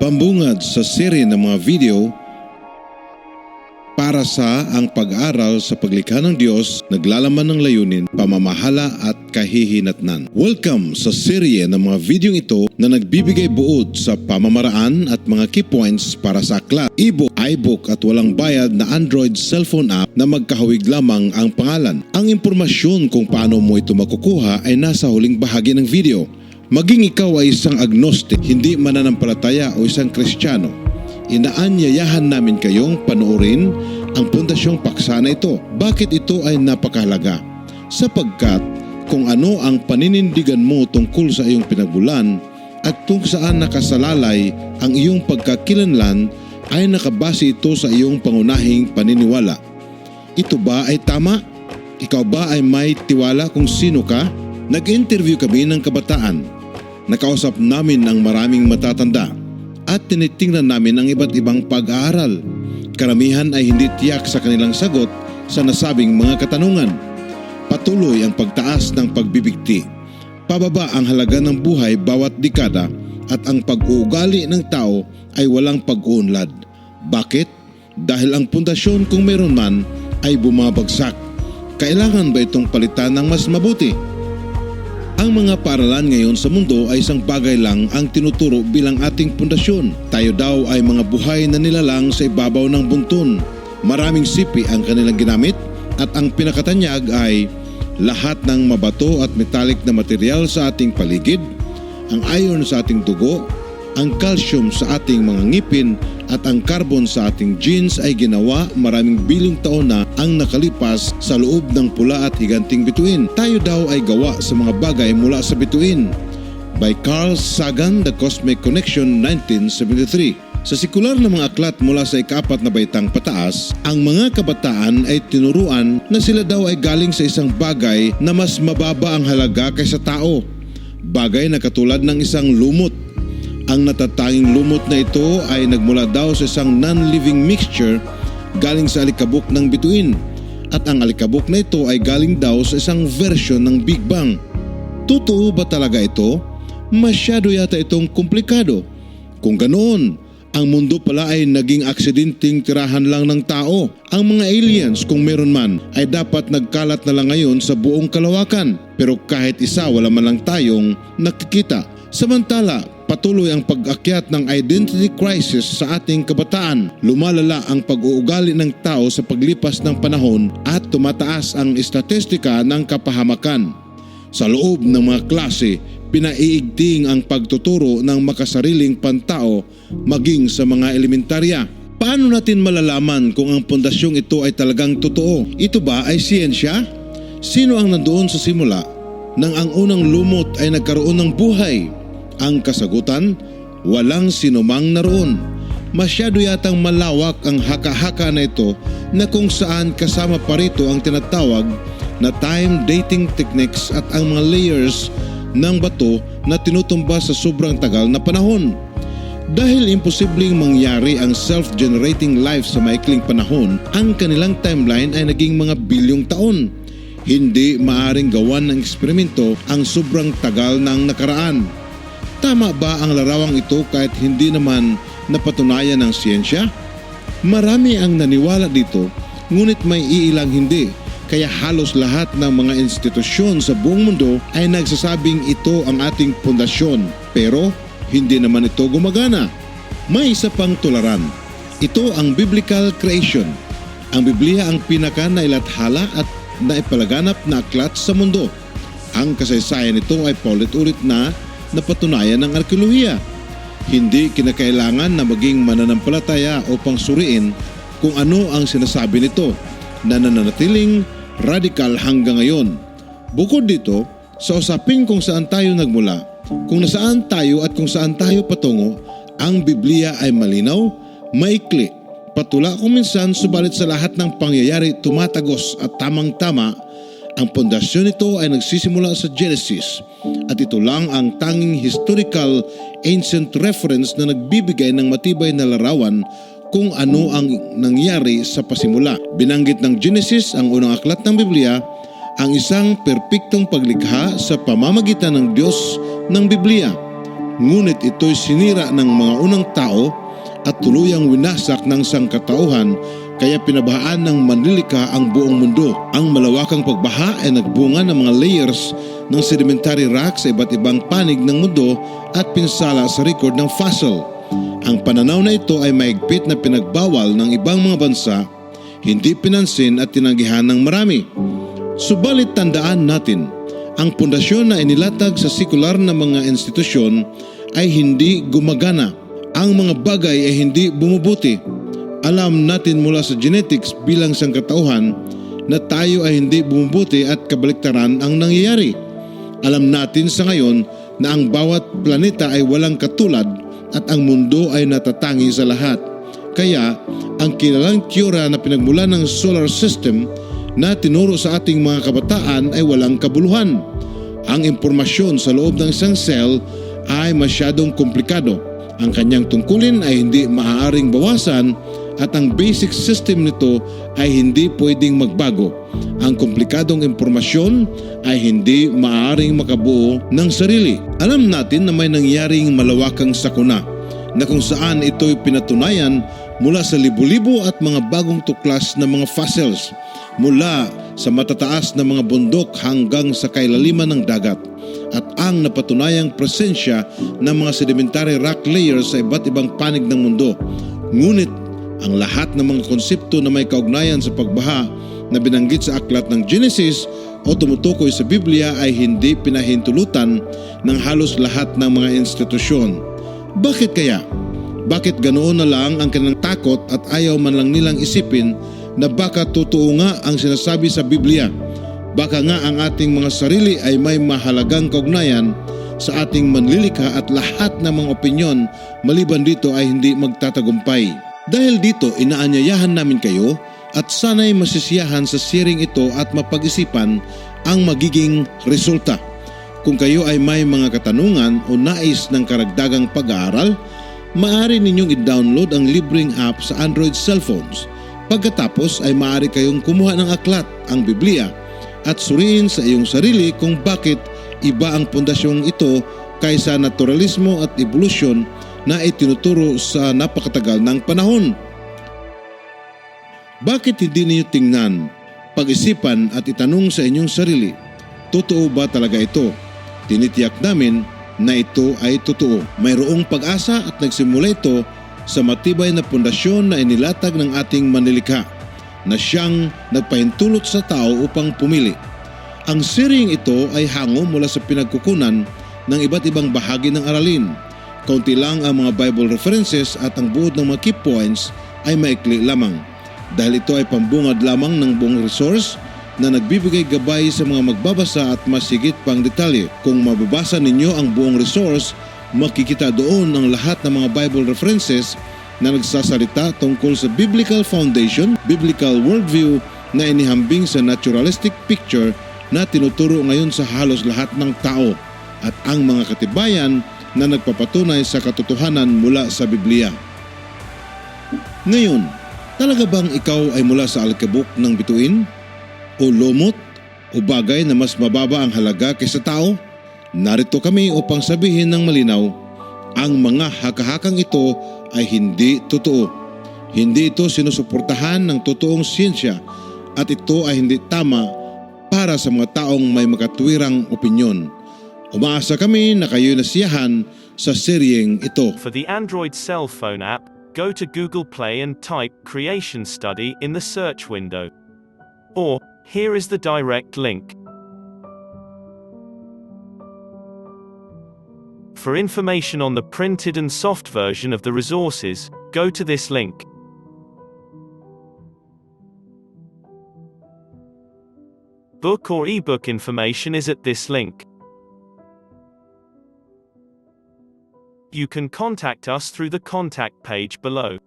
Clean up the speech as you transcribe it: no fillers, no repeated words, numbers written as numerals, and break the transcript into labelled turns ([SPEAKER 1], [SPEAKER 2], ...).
[SPEAKER 1] Pambungad sa serye ng mga video para sa ang pag-aaral sa paglikha ng Diyos, naglalaman ng layunin, pamamahala at kahihinatnan. Welcome sa serye ng mga video ito na nagbibigay buod sa pamamaraan at mga key points para sa aklat, e-book, iBook at walang bayad na Android cellphone app na magkahawig lamang ang pangalan. Ang impormasyon kung paano mo ito makukuha ay nasa huling bahagi ng video. Maging ikaw ay isang agnostic, hindi mananampalataya o isang Kristiyano, inaanyayahan namin kayong panoorin ang pundasyong paksa na ito. Bakit ito ay napakahalaga? Sapagkat kung ano ang paninindigan mo tungkol sa iyong pinagmulan at kung saan nakasalalay ang iyong pagkakilanlan ay nakabase ito sa iyong pangunahing paniniwala. Ito ba ay tama? Ikaw ba ay may tiwala kung sino ka? Nag-interview kami ng kabataan. Nakausap namin ang maraming matatanda at tinitingnan namin ang iba't ibang pag-aaral. Karamihan ay hindi tiyak sa kanilang sagot sa nasabing mga katanungan. Patuloy ang pagtaas ng pagbibigti. Pababa ang halaga ng buhay bawat dekada at ang pag-uugali ng tao ay walang pag-uunlad. Bakit? Dahil ang pundasyon kung meron man ay bumabagsak. Kailangan ba itong palitan ng mas mabuti? Ang mga paaralan ngayon sa mundo ay isang bagay lang ang tinuturo bilang ating pundasyon. Tayo daw ay mga buhay na nilalang sa ibabaw ng buntun. Maraming sipi ang kanilang ginamit at ang pinakatanyag ay lahat ng mabato at metallic na material sa ating paligid, ang iron sa ating dugo, ang calcium sa ating mga ngipin at ang carbon sa ating genes ay ginawa maraming bilyong taon na ang nakalipas sa loob ng pula at higanting bituin. Tayo daw ay gawa sa mga bagay mula sa bituin. By Carl Sagan, The Cosmic Connection, 1973. Sa sekular na mga aklat mula sa ika-4 na baitang pataas, ang mga kabataan ay tinuruan na sila daw ay galing sa isang bagay na mas mababa ang halaga kaysa tao. Bagay na katulad ng isang lumot. Ang natatanging lumot na ito ay nagmula daw sa isang non-living mixture galing sa alikabok ng bituin. At ang alikabok na ito ay galing daw sa isang version ng Big Bang. Totoo ba talaga ito? Masyado yata itong komplikado. Kung ganoon, ang mundo pala ay naging aksidenteng tirahan lang ng tao. Ang mga aliens, kung meron man, ay dapat nagkalat na lang ngayon sa buong kalawakan. Pero kahit isa, wala man lang tayong nakikita. Samantala, patuloy ang pag-akyat ng identity crisis sa ating kabataan. Lumalala ang pag-uugali ng tao sa paglipas ng panahon at tumataas ang estatistika ng kapahamakan. Sa loob ng mga klase, pinaiigting ang pagtuturo ng makasariling pantao maging sa mga elementarya. Paano natin malalaman kung ang pundasyong ito ay talagang totoo? Ito ba ay siyensya? Sino ang nandoon sa simula nang ang unang lumot ay nagkaroon ng buhay? Ang kasagutan, walang sinumang naroon. Masyado yatang malawak ang haka-haka na ito na kung saan kasama pa rito ang tinatawag na time dating techniques at ang mga layers ng bato na tinutumba sa sobrang tagal na panahon. Dahil imposibleng mangyari ang self-generating life sa maikling panahon, ang kanilang timeline ay naging mga bilyong taon. Hindi maaring gawan ng eksperimento ang sobrang tagal ng nakaraan. Tama ba ang larawang ito kahit hindi naman napatunayan ng siyensya? Marami ang naniwala dito, ngunit may iilang hindi. Kaya halos lahat ng mga institusyon sa buong mundo ay nagsasabing ito ang ating pundasyon. Pero hindi naman ito gumagana. May isa pang tularan. Ito ang biblical creation. Ang Biblia ang pinaka nailathala at naipalaganap na aklat sa mundo. Ang kasaysayan nito ay paulit-ulit na napatunayan ng arkeolohiya. Hindi kinakailangan na maging mananampalataya upang suriin kung ano ang sinasabi nito na nananatiling radikal hanggang ngayon. Bukod dito, sa usapin kung saan tayo nagmula, kung nasaan tayo at kung saan tayo patungo, ang Biblia ay malinaw, maikli, patula kung minsan, subalit sa lahat ng pangyayari tumatagos at tamang-tama. Ang pundasyon nito ay nagsisimula sa Genesis at ito lang ang tanging historical ancient reference na nagbibigay ng matibay na larawan kung ano ang nangyari sa pasimula. Binanggit ng Genesis, ang unang aklat ng Biblia, ang isang perpektong paglikha sa pamamagitan ng Diyos ng Biblia. ngunit ito'y sinira ng mga unang tao at tuluyang winasak ng sangkatauhan, kaya pinabahaan ng manlilika ang buong mundo. Ang malawakang pagbaha ay nagbunga ng mga layers ng sedimentary rock sa iba't ibang panig ng mundo at pinsala sa record ng fossil. Ang pananaw na ito ay mahigpit na pinagbawal ng ibang mga bansa, hindi pinansin at tinanggihan ng marami. Subalit tandaan natin, ang pundasyon na inilatag sa sekular na mga institusyon ay hindi gumagana. Ang mga bagay ay hindi bumubuti. Alam natin mula sa genetics bilang sangkatauhan na tayo ay hindi bumubuti at kabaliktaran ang nangyayari. Alam natin sa ngayon na ang bawat planeta ay walang katulad at ang mundo ay natatangi sa lahat. Kaya ang kilalang teorya na pinagmula ng solar system na tinuro sa ating mga kabataan ay walang kabuluhan. Ang impormasyon sa loob ng isang cell ay masyadong komplikado. Ang kanyang tungkulin ay hindi maaaring bawasan at ang basic system nito ay hindi pwedeng magbago. Ang komplikadong impormasyon ay hindi maaaring makabuo ng sarili. Alam natin na may nangyaring malawakang sakuna na kung saan ito'y pinatunayan mula sa libo-libo at mga bagong tuklas na mga fossils, mula sa matataas na mga bundok hanggang sa kailaliman ng dagat, at ang napatunayang presensya ng mga sedimentary rock layers sa iba't ibang panig ng mundo. Ngunit ang lahat ng mga konsepto na may kaugnayan sa pagbaha na binanggit sa aklat ng Genesis o tumutukoy sa Biblia ay hindi pinahintulutan ng halos lahat ng mga institusyon. Bakit kaya? Bakit ganoon na lang ang kanilang takot at ayaw man lang nilang isipin na baka totoo nga ang sinasabi sa Biblia? Baka nga ang ating mga sarili ay may mahalagang kaugnayan sa ating manlilikha at lahat ng mga opinyon maliban dito ay hindi magtatagumpay. Dahil dito, inaanyayahan namin kayo at sana'y masisiyahan sa sharing ito at mapag-isipan ang magiging resulta. Kung kayo ay may mga katanungan o nais ng karagdagang pag-aaral, maaari ninyong i-download ang libreng app sa Android cellphones. Pagkatapos ay maaari kayong kumuha ng aklat, ang Biblia, at suriin sa iyong sarili kung bakit iba ang pundasyong ito kaysa naturalismo at evolusyon na itinuturo sa napakatagal ng panahon. Bakit hindi niyo tingnan, pag-isipan at itanong sa inyong sarili, totoo ba talaga ito? Tinitiyak namin na ito ay totoo. Mayroong pag-asa at nagsimula ito sa matibay na pundasyon na inilatag ng ating manlilikha na siyang nagpahintulot sa tao upang pumili. Ang seryeng ito ay hango mula sa pinagkukunan ng iba't ibang bahagi ng aralin. Kaunti lang ang mga Bible references at ang buod ng mga key points ay maikli lamang. Dahil ito ay pambungad lamang ng buong resource na nagbibigay gabay sa mga magbabasa at mas higit pang detalye. Kung mababasa ninyo ang buong resource, makikita doon ang lahat ng mga Bible references na nagsasalita tungkol sa biblical foundation, biblical worldview na inihambing sa naturalistic picture na tinuturo ngayon sa halos lahat ng tao at ang mga katibayan na nagpapatunay sa katotohanan mula sa Biblia. Ngayon, talaga bang ikaw ay mula sa alikabok ng bituin? O lumot? O bagay na mas mababa ang halaga kaysa tao? Narito kami upang sabihin ng malinaw, ang mga haka-hakang ito ay hindi totoo. Hindi ito sinusuportahan ng totoong siyensya at ito ay hindi tama para sa mga taong may makatwirang opinyon. Umaasa kami na kayo'y nasiyahan sa seryeng ito.
[SPEAKER 2] For the Android cell phone app, go to Google Play and type Creation Study in the search window. Or, here is the direct link. For information on the printed and soft version of the resources, go to this link. Book or ebook information is at this link. You can contact us through the contact page below.